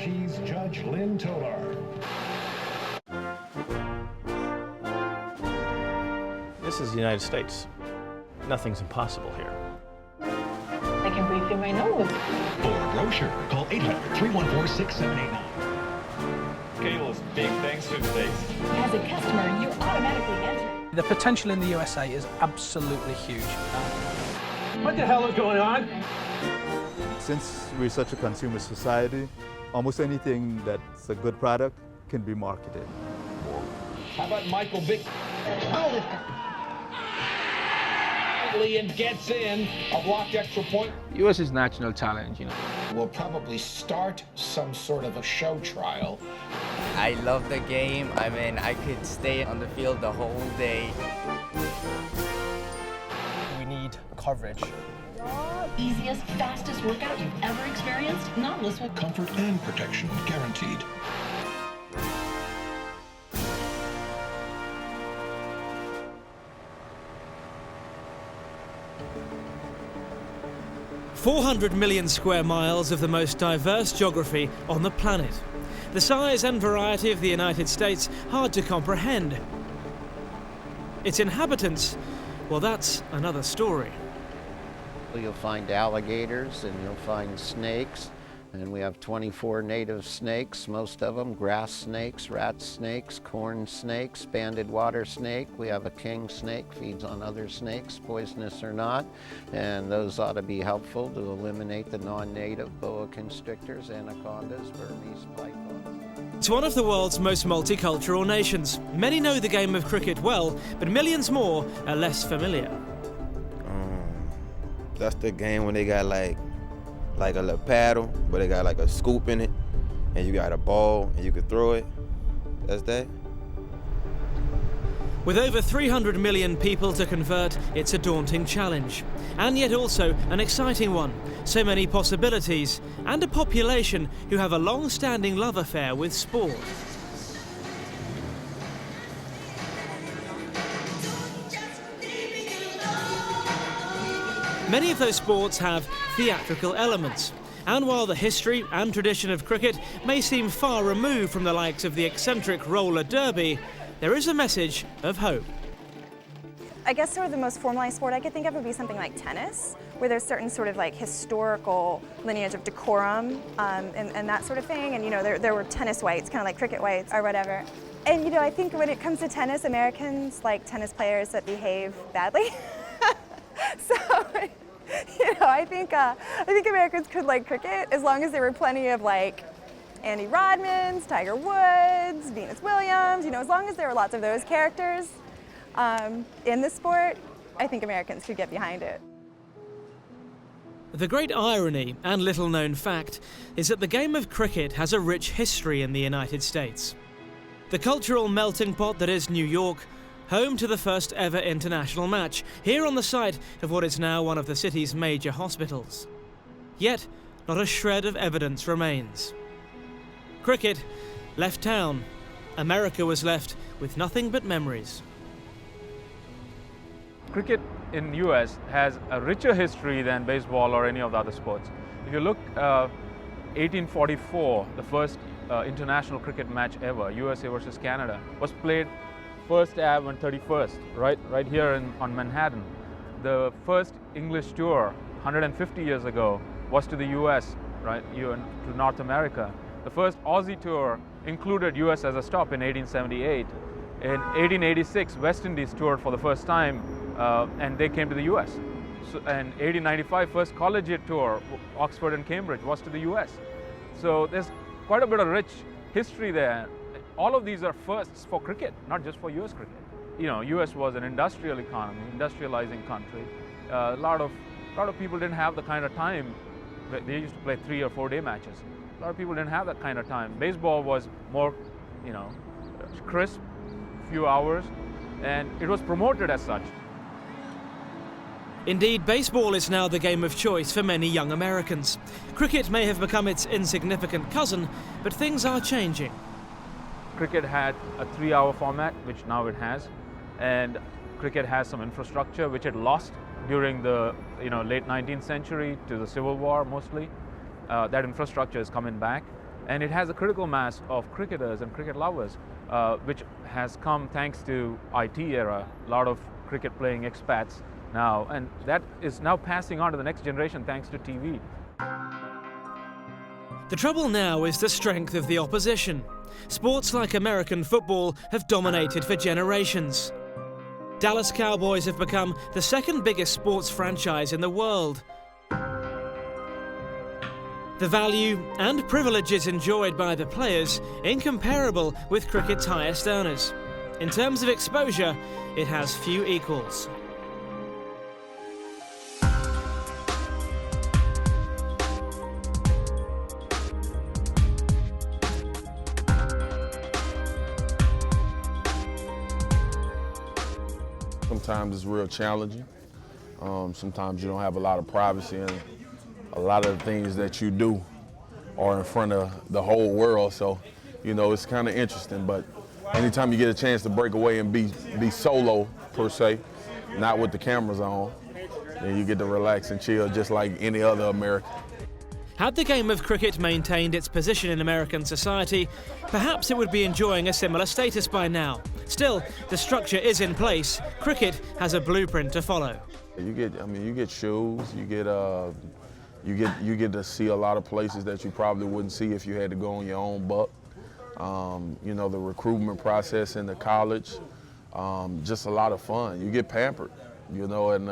ESPN's Judge Lynn Tolar. This is the United States. Nothing's impossible here. I can breathe through my nose. For a brochure, call 800-314-6789. Kayla's big thanks for the days. As a customer, you're automatically entered. The potential in the USA is absolutely huge. What the hell is going on? Since we're such a consumer society, almost anything that's a good product can be marketed. How about Michael Vick? And gets in a blocked extra point. US's national challenge, We'll probably start some sort of a show trial. I love the game. I mean, I could stay on the field the whole day. We need coverage. Easiest, fastest workout you've ever experienced? Not this one. Comfort and protection guaranteed. "400 million square miles of the most diverse geography on the planet. The size and variety of the United States hard to comprehend. Its inhabitants, well, that's another story." You'll find alligators and you'll find snakes, and we have 24 native snakes, most of them grass snakes, rat snakes, corn snakes, banded water snake. We have a king snake, feeds on other snakes, poisonous or not, and those ought to be helpful to eliminate the non-native boa constrictors, anacondas, Burmese pythons. It's one of the world's most multicultural nations. Many know the game of cricket well, but millions more are less familiar. That's the game when they got like a little paddle, but they got like a scoop in it, and you got a ball, and you can throw it. That's that. With over 300 million people to convert, it's a daunting challenge. And yet also an exciting one. So many possibilities, and a population who have a long-standing love affair with sport. Many of those sports have theatrical elements. And while the history and tradition of cricket may seem far removed from the likes of the eccentric roller derby, there is a message of hope. I guess sort of the most formalized sport I could think of would be something like tennis, where there's certain sort of like historical lineage of decorum and that sort of thing. And there were tennis whites, kind of like cricket whites or whatever. And I think when it comes to tennis, Americans like tennis players that behave badly. So, I think Americans could like cricket as long as there were plenty of like Andy Rodmans, Tiger Woods, Venus Williams. As long as there were lots of those characters in the sport, I think Americans could get behind it. The great irony and little-known fact is that the game of cricket has a rich history in the United States. The cultural melting pot that is New York, home to the first ever international match, here on the site of what is now one of the city's major hospitals. Yet, not a shred of evidence remains. Cricket left town. America was left with nothing but memories. Cricket in the US has a richer history than baseball or any of the other sports. If you look, 1844, the first international cricket match ever, USA versus Canada, was played First Ave and 31st, right here on Manhattan. The first English tour 150 years ago was to the US, to North America. The first Aussie tour included US as a stop in 1878. In 1886, West Indies toured for the first time, and they came to the US. So, and 1895, first collegiate tour, Oxford and Cambridge, was to the US. So there's quite a bit of rich history there. All of these are firsts for cricket, not just for US cricket. US was an industrial economy, industrializing country. A lot of people didn't have the kind of time. They used to play 3 or 4 day matches. A lot of people didn't have that kind of time. Baseball was more, crisp, few hours, and it was promoted as such. Indeed, baseball is now the game of choice for many young Americans. Cricket may have become its insignificant cousin, but things are changing. Cricket had a 3-hour format, which now it has, and cricket has some infrastructure which it lost during the late 19th century to the Civil War mostly. That infrastructure is coming back. And it has a critical mass of cricketers and cricket lovers, which has come thanks to IT era, a lot of cricket playing expats now, and that is now passing on to the next generation thanks to TV. The trouble now is the strength of the opposition. Sports like American football have dominated for generations. Dallas Cowboys have become the second biggest sports franchise in the world. The value and privileges enjoyed by the players incomparable with cricket's highest earners. In terms of exposure, it has few equals. Sometimes it's real challenging. Sometimes you don't have a lot of privacy, and a lot of the things that you do are in front of the whole world. So, you know, it's kind of interesting. But anytime you get a chance to break away and be solo, per se, not with the cameras on, then you get to relax and chill just like any other American. Had the game of cricket maintained its position in American society, perhaps it would be enjoying a similar status by now. Still, the structure is in place. Cricket has a blueprint to follow. You get shoes, you get to see a lot of places that you probably wouldn't see if you had to go on your own buck. You know, the recruitment process in the college, just a lot of fun. You get pampered, you know, and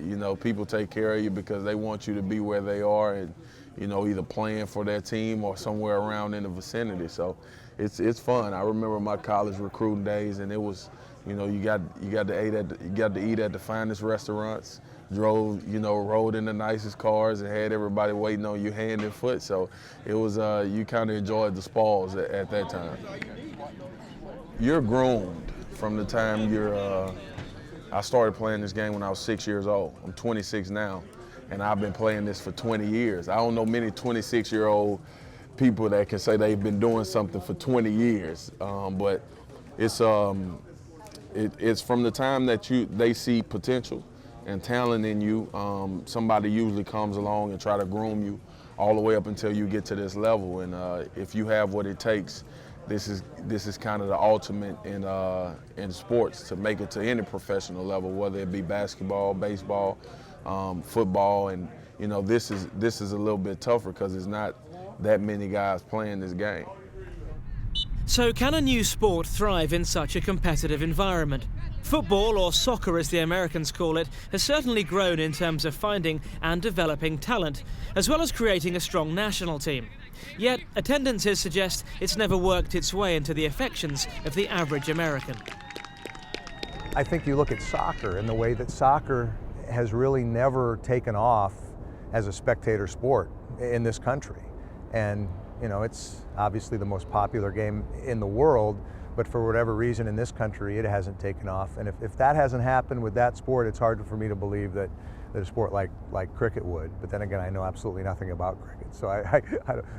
you know, people take care of you because they want you to be where they are, and you know, either playing for their team or somewhere around in the vicinity. So it's fun. I remember my college recruiting days, and it was, you know, you got to eat at the finest restaurants, rode in the nicest cars, and had everybody waiting on you hand and foot. So it was, you kind of enjoyed the spoils at that time. You're groomed from the time I started playing this game when I was 6 years old. I'm 26 now, and I've been playing this for 20 years. I don't know many 26-year-old people that can say they've been doing something for 20 years, but it's from the time that they see potential and talent in you. Somebody usually comes along and try to groom you all the way up until you get to this level. And if you have what it takes, this is kind of the ultimate in sports to make it to any professional level, whether it be basketball, baseball, football, and you know, this is a little bit tougher because there's not that many guys playing this game. So can a new sport thrive in such a competitive environment? Football, or soccer as the Americans call it, has certainly grown in terms of finding and developing talent, as well as creating a strong national team. Yet attendances suggest it's never worked its way into the affections of the average American. I think you look at soccer and the way that soccer has really never taken off as a spectator sport in this country. And you know, it's obviously the most popular game in the world, but for whatever reason in this country, it hasn't taken off. And if that hasn't happened with that sport, it's hard for me to believe that a sport like cricket would. But then again, I know absolutely nothing about cricket. So I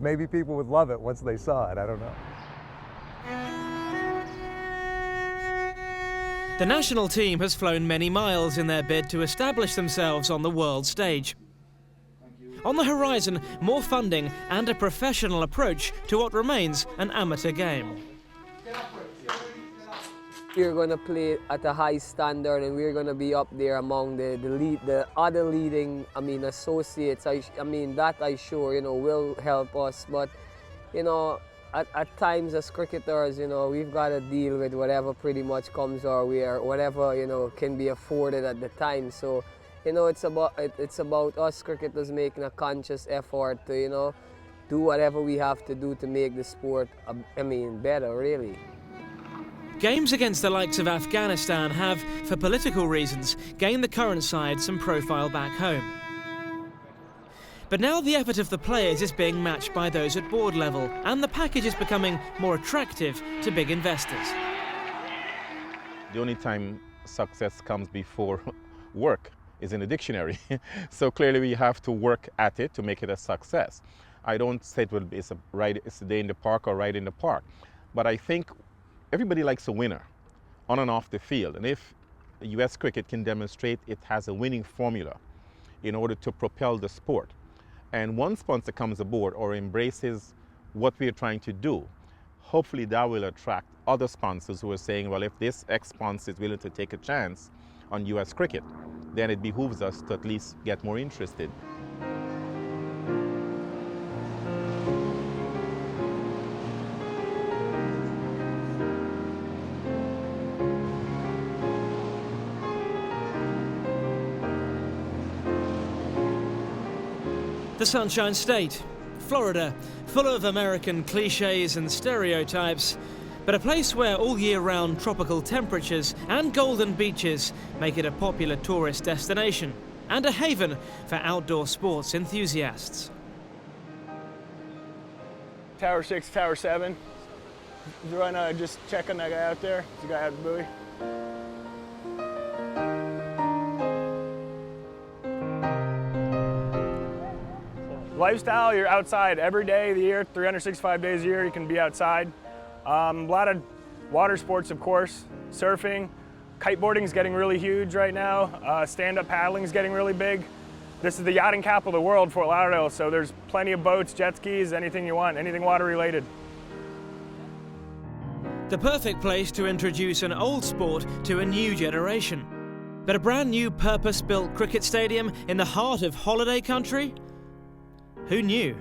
maybe people would love it once they saw it, I don't know. The national team has flown many miles in their bid to establish themselves on the world stage. On the horizon, more funding and a professional approach to what remains an amateur game. We're going to play at a high standard, and we're going to be up there among the other leading, associates. That I sure, will help us. But, at times as cricketers, we've got to deal with whatever pretty much comes our way, or whatever, can be afforded at the time. So, it's about us cricketers making a conscious effort to, do whatever we have to do to make the sport, better, really. Games against the likes of Afghanistan have, for political reasons, gained the current side some profile back home. But now the effort of the players is being matched by those at board level, and the package is becoming more attractive to big investors. The only time success comes before work is in the dictionary. So clearly we have to work at it to make it a success. I don't say it's a day in the park or right in the park, but I think everybody likes a winner on and off the field. And if US cricket can demonstrate it has a winning formula in order to propel the sport, and one sponsor comes aboard or embraces what we're trying to do. Hopefully that will attract other sponsors who are saying, well, if this X sponsor is willing to take a chance on US cricket, then it behooves us to at least get more interested. The Sunshine State, Florida, full of American cliches and stereotypes, but a place where all year-round tropical temperatures and golden beaches make it a popular tourist destination and a haven for outdoor sports enthusiasts. Tower 6, Tower 7. You want to just check on that guy out there? The guy out the buoy. Lifestyle, you're outside every day of the year, 365 days a year, you can be outside. A lot of water sports, of course, surfing, kiteboarding is getting really huge right now, stand-up paddling is getting really big. This is the yachting capital of the world, Fort Lauderdale, so there's plenty of boats, jet skis, anything you want, anything water-related. The perfect place to introduce an old sport to a new generation. But a brand new purpose-built cricket stadium in the heart of holiday country? Who knew?